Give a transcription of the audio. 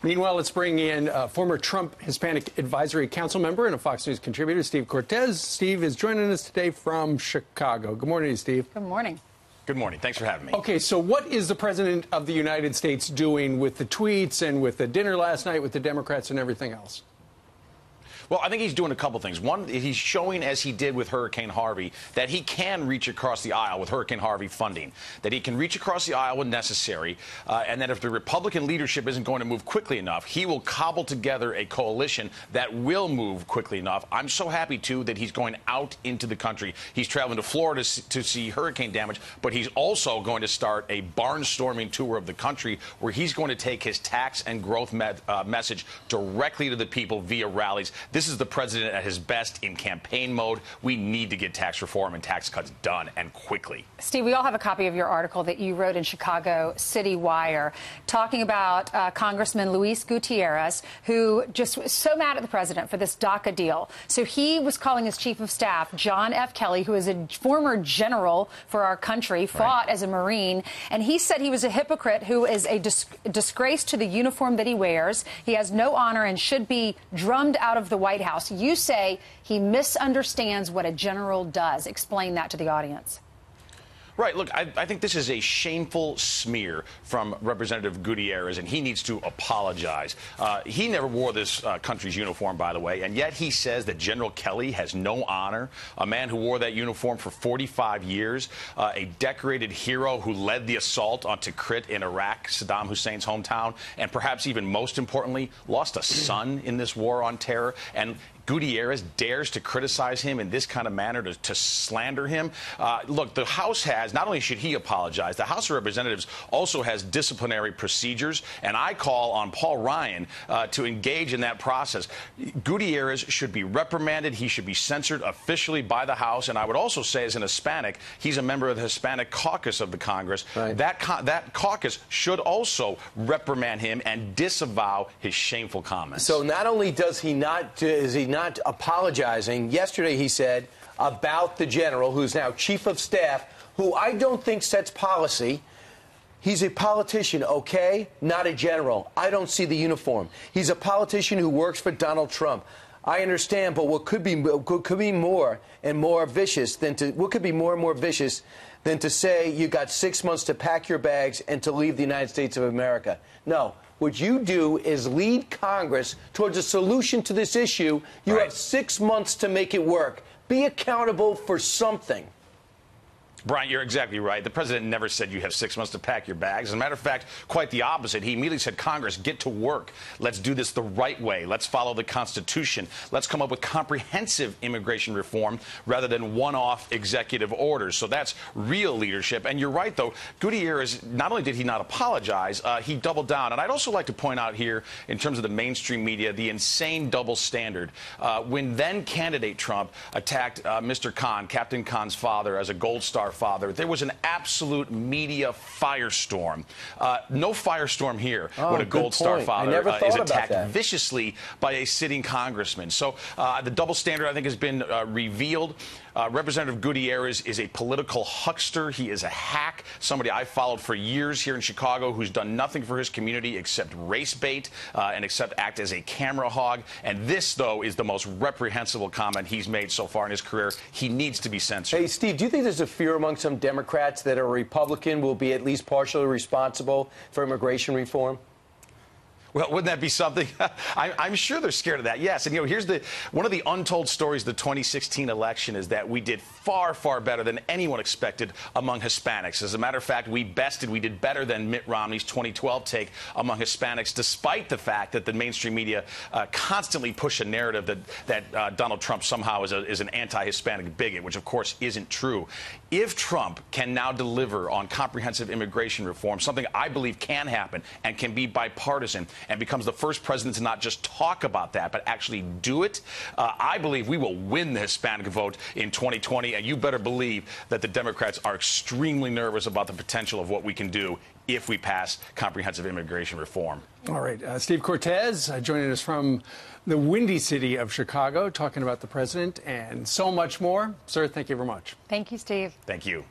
Meanwhile, let's bring in former Trump Hispanic Advisory Council member and a Fox News contributor, Steve Cortes. Steve is joining us today from Chicago. Good morning, Steve. Good morning. Good morning. Thanks for having me. Okay, so what is the President of the United States doing with the tweets and with the dinner last night with the Democrats and everything else? Well, I think he's doing a couple things. One, he's showing, as he did with Hurricane Harvey, that he can reach across the aisle with Hurricane Harvey funding, that he can reach across the aisle when necessary, and that if the Republican leadership isn't going to move quickly enough, he will cobble together a coalition that will move quickly enough. I'm so happy, too, that he's going out into the country. He's traveling to Florida to see hurricane damage, but he's also going to start a barnstorming tour of the country where he's going to take his tax and growth message directly to the people via rallies. This is the president at his best in campaign mode. We need to get tax reform and tax cuts done, and quickly. Steve, we all have a copy of your article that you wrote in Chicago City Wire talking about Congressman Luis Gutierrez, who just was so mad at the president for this DACA deal. So he was calling his chief of staff, John F. Kelly, who is a former general for our country, fought as a Marine, and he said he was a hypocrite who is a disgrace to the uniform that he wears. He has no honor and should be drummed out of the White House. You say he misunderstands what a general does. Explain that to the audience. Right. Look, I think this is a shameful smear from Representative Gutierrez, and he needs to apologize. He never wore this country's uniform, by the way, and yet he says that General Kelly has no honor, a man who wore that uniform for 45 years, a decorated hero who led the assault on Tikrit in Iraq, Saddam Hussein's hometown, and perhaps even most importantly, lost a son in this war on terror. And Gutierrez dares to criticize him in this kind of manner, to slander him. Look, the House has, not only should he apologize, the House of Representatives also has disciplinary procedures, and I call on Paul Ryan to engage in that process. Gutierrez should be reprimanded. He should be censored officially by the House, and I would also say, as an Hispanic, he's a member of the Hispanic caucus of the Congress. Right. That caucus should also reprimand him and disavow his shameful comments. So not only is he not apologizing, yesterday he said about the general, who's now chief of staff, who I don't think sets policy. He's a politician, okay? Not a general. I don't see the uniform. He's a politician who works for Donald Trump. I understand, but what could be more and more vicious than to say you got 6 months to pack your bags and to leave the United States of America. No. What you do is lead Congress towards a solution to this issue. You have 6 months to make it work. Be accountable for something. Brian, you're exactly right. The president never said you have 6 months to pack your bags. As a matter of fact, quite the opposite. He immediately said, Congress, get to work. Let's do this the right way. Let's follow the Constitution. Let's come up with comprehensive immigration reform rather than one-off executive orders. So that's real leadership. And you're right, though. Gutierrez, not only did he not apologize, he doubled down. And I'd also like to point out here, in terms of the mainstream media, the insane double standard. When then-candidate Trump attacked Mr. Khan, Captain Khan's father, as a Gold Star father, there was an absolute media firestorm. No firestorm here when a Gold Star father is attacked viciously by a sitting congressman. So the double standard, I think, has been revealed. Representative Gutierrez is a political huckster. He is a hack, somebody I followed for years here in Chicago who's done nothing for his community except race bait and except act as a camera hog. And this, though, is the most reprehensible comment he's made so far in his career. He needs to be censored. Hey, Steve, do you think there's a fear among some Democrats that a Republican will be at least partially responsible for immigration reform? Well, wouldn't that be something? I'm sure they're scared of that, yes. And, you know, here's one of the untold stories of the 2016 election is that we did far, far better than anyone expected among Hispanics. As a matter of fact, we did better than Mitt Romney's 2012 take among Hispanics, despite the fact that the mainstream media constantly push a narrative that Donald Trump somehow is an anti-Hispanic bigot, which, of course, isn't true. If Trump can now deliver on comprehensive immigration reform, something I believe can happen and can be bipartisan, and becomes the first president to not just talk about that, but actually do it, I believe we will win the Hispanic vote in 2020. And you better believe that the Democrats are extremely nervous about the potential of what we can do if we pass comprehensive immigration reform. All right. Steve Cortes joining us from the windy city of Chicago, talking about the president and so much more. Sir, thank you very much. Thank you, Steve. Thank you.